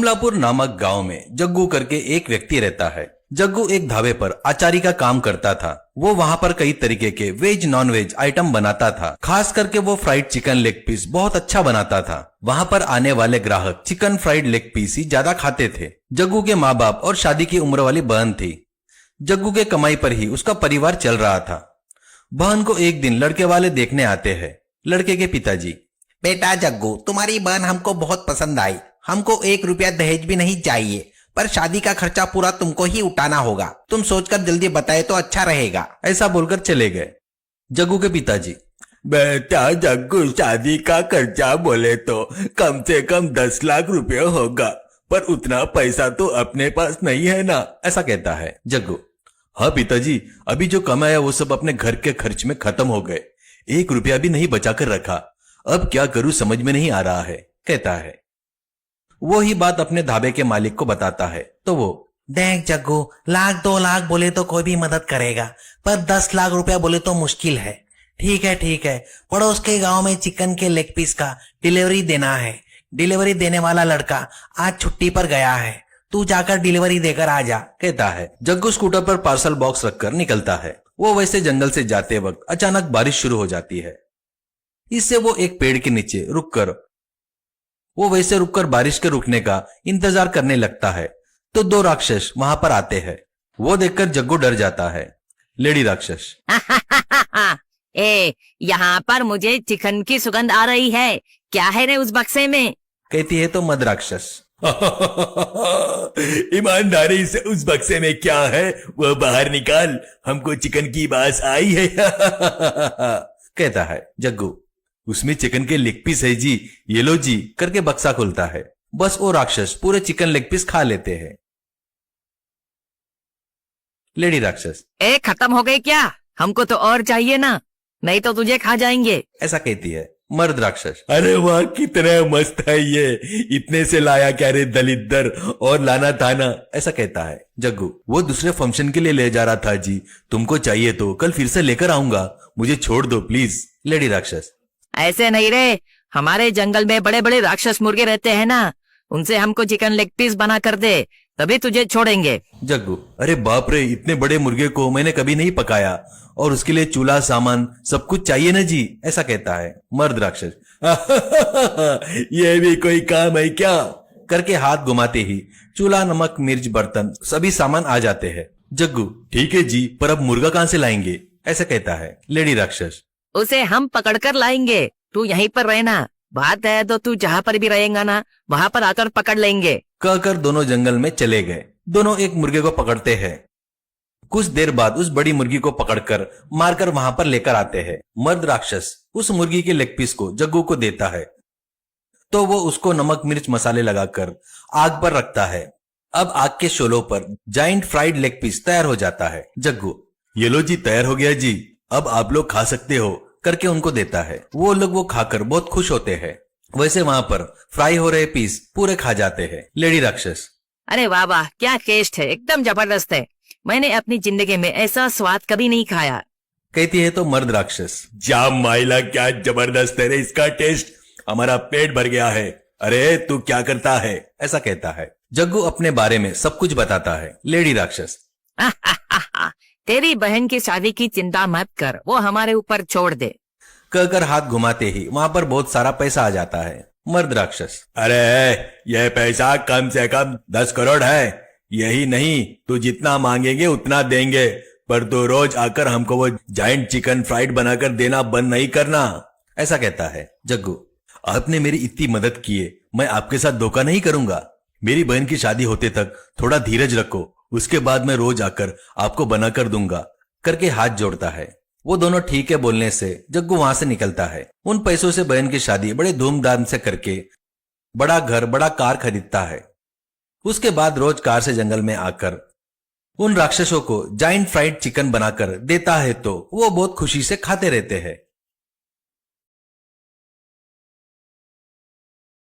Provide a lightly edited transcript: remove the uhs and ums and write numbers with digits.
कमलापुर नामक गांव में जग्गू करके एक व्यक्ति रहता है। जग्गू एक ढाबे पर आचारी का काम करता था। वो वहां पर कई तरीके के वेज नॉन वेज आइटम बनाता था। खास करके वो फ्राइड चिकन लेग पीस बहुत अच्छा बनाता था। वहां पर आने वाले ग्राहक चिकन फ्राइड लेग पीस ही ज्यादा खाते थे। जग्गू के माँ बाप और शादी की उम्र वाली बहन थी। जग्गू के कमाई पर ही उसका परिवार चल रहा था। बहन को एक दिन लड़के वाले देखने आते हैं। लड़के के पिताजी, बेटा जग्गू, तुम्हारी बहन हमको बहुत पसंद आई। हमको 1 रुपया दहेज भी नहीं चाहिए, पर शादी का खर्चा पूरा तुमको ही उठाना होगा। तुम सोचकर जल्दी बताए तो अच्छा रहेगा। ऐसा बोलकर चले गए। जग्गू के पिताजी, बेटा जग्गू, शादी का खर्चा बोले तो कम से कम 10 लाख रुपए होगा, पर उतना पैसा तो अपने पास नहीं है ना। ऐसा कहता है। जग्गू, हाँ पिताजी, अभी जो कमाया वो सब अपने घर के खर्च में खत्म हो गए। 1 रुपया भी नहीं बचा कर रखा। अब क्या करूं समझ में नहीं आ रहा है, कहता है। वो ही बात अपने ढाबे के मालिक को बताता है तो वो, देख जग्गू, 1-2 लाख बोले तो कोई भी मदद करेगा, पर 10 लाख रुपया बोले तो मुश्किल है। ठीक है, पड़ोस के गांव में चिकन के लेग पीस का डिलीवरी देना है। डिलीवरी देने वाला लड़का आज छुट्टी पर गया है, तू जाकर डिलीवरी देकर आ जा, कहता है। जग्गू स्कूटर पर पार्सल बॉक्स रखकर निकलता है। वो वैसे जंगल से जाते वक्त अचानक बारिश शुरू हो जाती है। इससे वो एक पेड़ के नीचे रुककर बारिश के रुकने का इंतजार करने लगता है तो 2 राक्षस वहां पर आते हैं। वो देखकर जग्गू डर जाता है। लेडी राक्षस, यहाँ पर मुझे चिकन की सुगंध आ रही है। क्या है रे उस बक्से में, कहती है तो मद राक्षस, ईमानदारी से उस बक्से में क्या है वो बाहर निकाल, हमको चिकन की बास आई है। कहता है। जग्गू, उसमें चिकन के लेग पीस है जी, ये लो जी, करके बक्सा खुलता है। बस वो राक्षस पूरे चिकन लेग पीस खा लेते हैं। लेडी राक्षस, खत्म हो गई क्या? हमको तो और चाहिए ना, नहीं तो तुझे खा जाएंगे, ऐसा कहती है। मर्द राक्षस, अरे वाह, कितना मस्त है ये, इतने से लाया क्या रे दलिद्दर, और लाना था ना, ऐसा कहता है। जग्गू, वो दूसरे फंक्शन के लिए ले जा रहा था जी, तुमको चाहिए तो कल फिर से लेकर आऊंगा, मुझे छोड़ दो प्लीज। लेडी राक्षस, ऐसे नहीं रे, हमारे जंगल में बड़े बड़े राक्षस मुर्गे रहते हैं ना, उनसे हमको चिकन लेग पीस बना कर दे, तभी तुझे छोड़ेंगे। जग्गू, अरे बाप रे, इतने बड़े मुर्गे को मैंने कभी नहीं पकाया, और उसके लिए चूल्हा सामान सब कुछ चाहिए ना जी, ऐसा कहता है। मर्द राक्षस, ये भी कोई काम है क्या, करके हाथ घुमाते ही चूल्हा, नमक, मिर्च, बर्तन सभी सामान आ जाते हैं। जग्गू, ठीक है जी, पर अब मुर्गा कहां से लाएंगे, ऐसा कहता है। लेडी राक्षस, उसे हम पकड़ कर लाएंगे, तू यहीं पर रहना, बात है तो तू जहाँ पर भी रहेगा ना, वहाँ पर आकर पकड़ लेंगे, कहकर दोनों जंगल में चले गए। दोनों एक मुर्गे को पकड़ते हैं। कुछ देर बाद उस बड़ी मुर्गी को पकड़कर मारकर वहां पर लेकर आते हैं। मर्द राक्षस उस मुर्गी के लेग पीस को जग्गू को देता है तो वो उसको नमक, मिर्च, मसाले लगाकर आग पर रखता है। अब आग के शोलों पर जाइंट फ्राइड लेग पीस तैयार हो जाता है। जग्गू, ये लो जी, तैयार हो गया जी, अब आप लोग खा सकते हो, करके उनको देता है। वो लोग वो खाकर बहुत खुश होते हैं। वैसे वहां पर फ्राई हो रहे पीस पूरे खा जाते हैं। लेडी राक्षस, अरे वाह वाह, क्या टेस्ट है, एकदम जबरदस्त है, मैंने अपनी जिंदगी में ऐसा स्वाद कभी नहीं खाया, कहती है तो मर्द राक्षस, जाम माइला, क्या जबरदस्त है रे इसका टेस्ट, हमारा पेट भर गया है। अरे तू क्या करता है, ऐसा कहता है। जग्गू अपने बारे में सब कुछ बताता है। लेडी राक्षस, तेरी बहन की शादी की चिंता मत कर, वो हमारे ऊपर छोड़ दे, कहकर हाथ घुमाते ही वहां पर बहुत सारा पैसा आ जाता है। मर्द राक्षस, अरे यह पैसा कम से कम 10 करोड़ है, यही नहीं तू जितना मांगेंगे उतना देंगे, पर तू रोज आकर हमको वो जाइंट चिकन फ्राइड बनाकर देना बंद नहीं करना, ऐसा कहता है। जग्गू, आपने मेरी इतनी मदद की है, मैं आपके साथ धोखा नहीं करूंगा। मेरी बहन की शादी होते तक थोड़ा धीरज रखो, उसके बाद मैं रोज आकर आपको बनाकर दूंगा, करके हाथ जोड़ता है। वो दोनों ठीक है बोलने से जग्गू वहां से निकलता है। उन पैसों से बहन की शादी बड़े धूमधाम से करके बड़ा घर, बड़ा कार खरीदता है। उसके बाद रोज कार से जंगल में आकर उन राक्षसों को जाइंट फ्राइड चिकन बनाकर देता है तो वो बहुत खुशी से खाते रहते हैं।